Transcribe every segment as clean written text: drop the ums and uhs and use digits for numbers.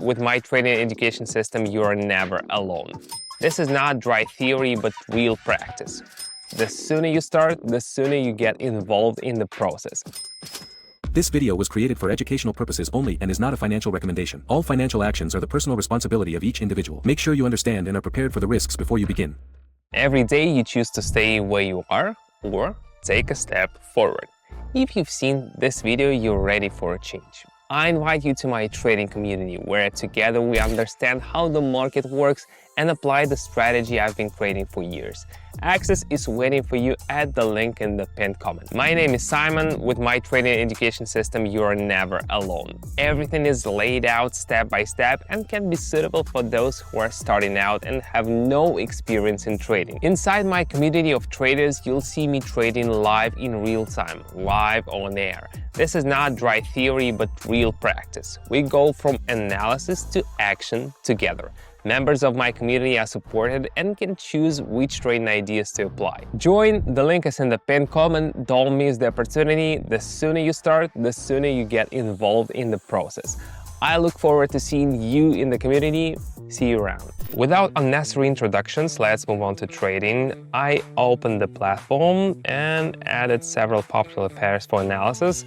With my trading education system, you are never alone. This is not dry theory, but real practice. The sooner you start, the sooner you get involved in the process. This video was created for educational purposes only and is not a financial recommendation. All financial actions are the personal responsibility of each individual. Make sure you understand and are prepared for the risks before you begin. Every day you choose to stay where you are or take a step forward. If you've seen this video, you're ready for a change. I invite you to my trading community where together we understand how the market works and apply the strategy I've been creating for years. Access is waiting for you at the link in the pinned comment. My name is Simon. With my trading education system, you are never alone. Everything is laid out step by step and can be suitable for those who are starting out and have no experience in trading. Inside my community of traders, you'll see me trading live in real time, live on air. This is not dry theory, but real practice. We go from analysis to action together. Members of my community are supported and can choose which trading ideas to apply. Join, the link is in the pinned comment. Don't miss the opportunity. The sooner you start, the sooner you get involved in the process. I look forward to seeing you in the community. See you around. Without unnecessary introductions, let's move on to trading. I opened the platform and added several popular pairs for analysis.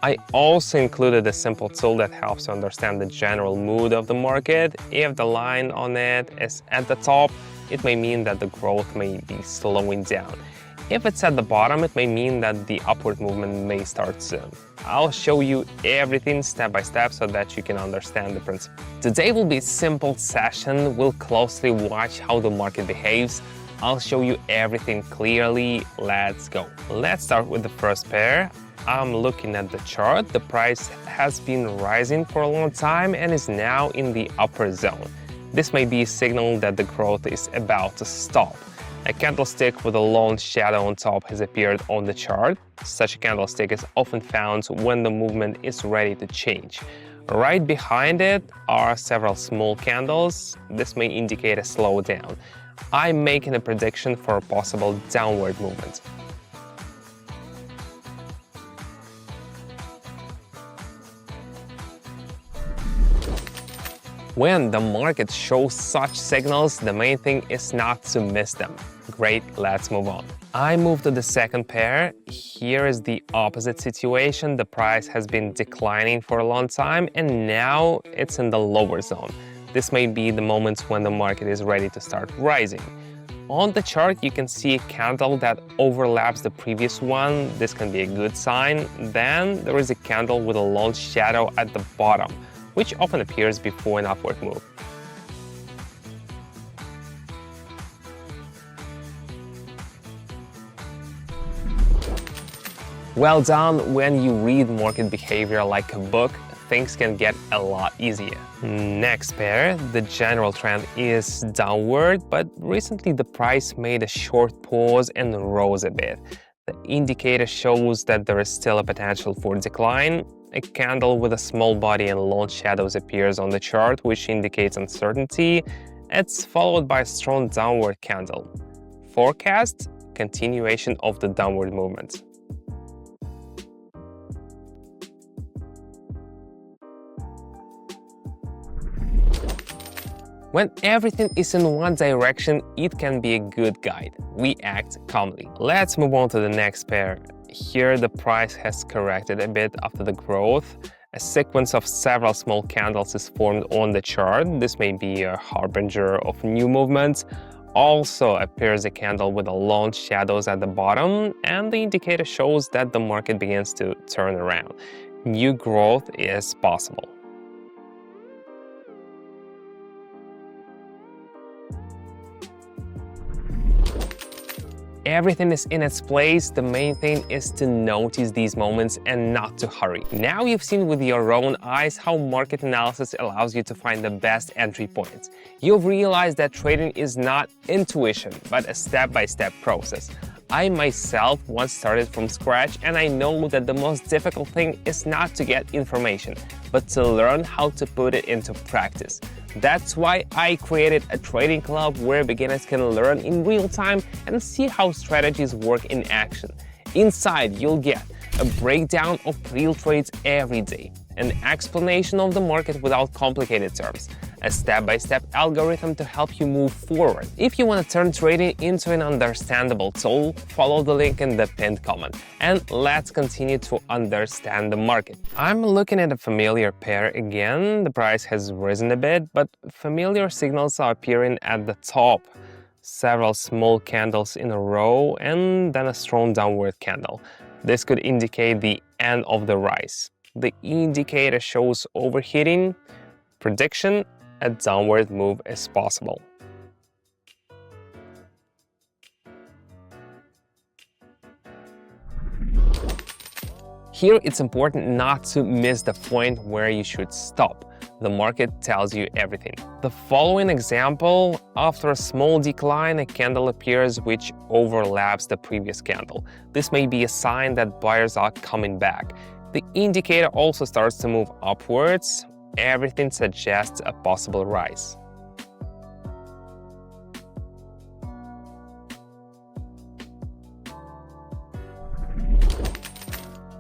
I also included a simple tool that helps you understand the general mood of the market. If the line on it is at the top, it may mean that the growth may be slowing down. If it's at the bottom, it may mean that the upward movement may start soon. I'll show you everything step by step so that you can understand the principle. Today will be a simple session. We'll closely watch how the market behaves. I'll show you everything clearly. Let's go. Let's start with the first pair. I'm looking at the chart. The price has been rising for a long time and is now in the upper zone. This may be a signal that the growth is about to stop. A candlestick with a long shadow on top has appeared on the chart. Such a candlestick is often found when the movement is ready to change. Right behind it are several small candles. This may indicate a slowdown. I'm making a prediction for a possible downward movement. When the market shows such signals, the main thing is not to miss them. Great, let's move on. I move to the second pair. Here is the opposite situation. The price has been declining for a long time and now it's in the lower zone. This may be the moment when the market is ready to start rising. On the chart, you can see a candle that overlaps the previous one. This can be a good sign. Then there is a candle with a long shadow at the bottom, which often appears before an upward move. Well done. When you read market behavior like a book, things can get a lot easier. Next pair, the general trend is downward, but recently the price made a short pause and rose a bit. The indicator shows that there is still a potential for decline. A candle with a small body and long shadows appears on the chart, which indicates uncertainty. It's followed by a strong downward candle. Forecast: continuation of the downward movement. When everything is in one direction, it can be a good guide. We act calmly. Let's move on to the next pair. Here, the price has corrected a bit after the growth. A sequence of several small candles is formed on the chart. This may be a harbinger of new movements. Also appears a candle with a long shadows at the bottom, and the indicator shows that the market begins to turn around. New growth is possible. Everything is in its place. The main thing is to notice these moments and not to hurry. Now you've seen with your own eyes how market analysis allows you to find the best entry points. You've realized that trading is not intuition, but a step-by-step process. I myself once started from scratch, and I know that the most difficult thing is not to get information, but to learn how to put it into practice. That's why I created a trading club where beginners can learn in real time and see how strategies work in action. Inside, you'll get a breakdown of real trades every day, an explanation of the market without complicated terms, a step-by-step algorithm to help you move forward. If you want to turn trading into an understandable tool, follow the link in the pinned comment. And let's continue to understand the market. I'm looking at a familiar pair again. The price has risen a bit, but familiar signals are appearing at the top. Several small candles in a row and then a strong downward candle. This could indicate the end of the rise. The indicator shows overheating. Prediction: a downward move is possible. Here, it's important not to miss the point where you should stop. The market tells you everything. The following example: after a small decline, a candle appears which overlaps the previous candle. This may be a sign that buyers are coming back. The indicator also starts to move upwards. Everything suggests a possible rise.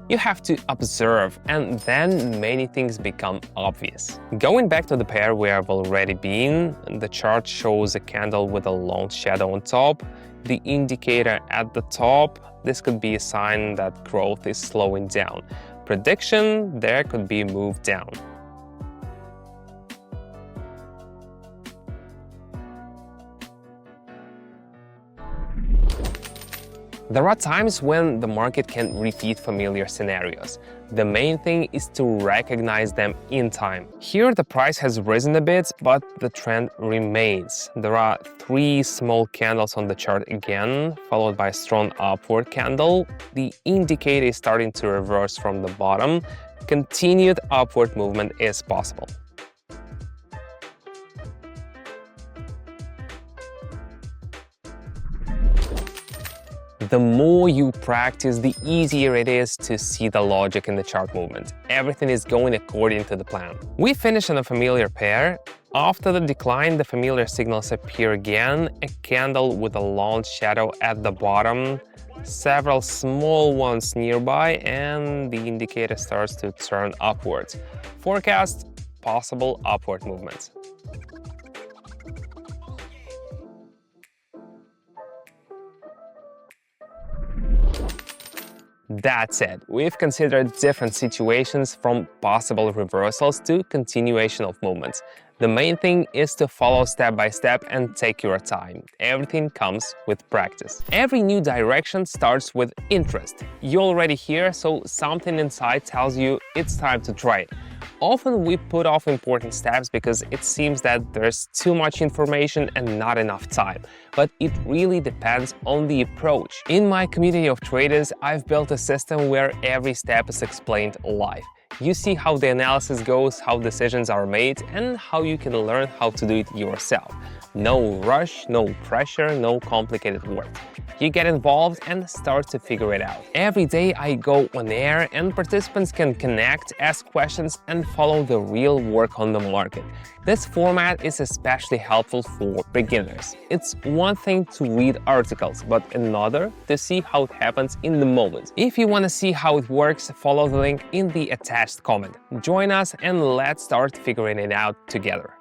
You have to observe, and then many things become obvious. Going back to the pair we have already been, the chart shows a candle with a long shadow on top, the indicator at the top. This could be a sign that growth is slowing down. Prediction: there could be a move down. There are times when the market can repeat familiar scenarios. The main thing is to recognize them in time. Here, the price has risen a bit, but the trend remains. There are 3 small candles on the chart again, followed by a strong upward candle. The indicator is starting to reverse from the bottom. Continued upward movement is possible. The more you practice, the easier it is to see the logic in the chart movement. Everything is going according to the plan. We finish on a familiar pair. After the decline, the familiar signals appear again, a candle with a long shadow at the bottom, several small ones nearby, and the indicator starts to turn upwards. Forecast: possible upward movements. That's it. We've considered different situations, from possible reversals to continuation of movements. The main thing is to follow step by step and take your time. Everything comes with practice. Every new direction starts with interest. You're already here, so something inside tells you it's time to try it. Often we put off important steps because it seems that there's too much information and not enough time. But it really depends on the approach. In my community of traders, I've built a system where every step is explained live. You see how the analysis goes, how decisions are made, and how you can learn how to do it yourself. No rush, no pressure, no complicated work. You get involved and start to figure it out. Every day I go on air and participants can connect, ask questions, and follow the real work on the market. This format is especially helpful for beginners. It's one thing to read articles, but another to see how it happens in the moment. If you want to see how it works, follow the link in the attached comment. Join us and let's start figuring it out together.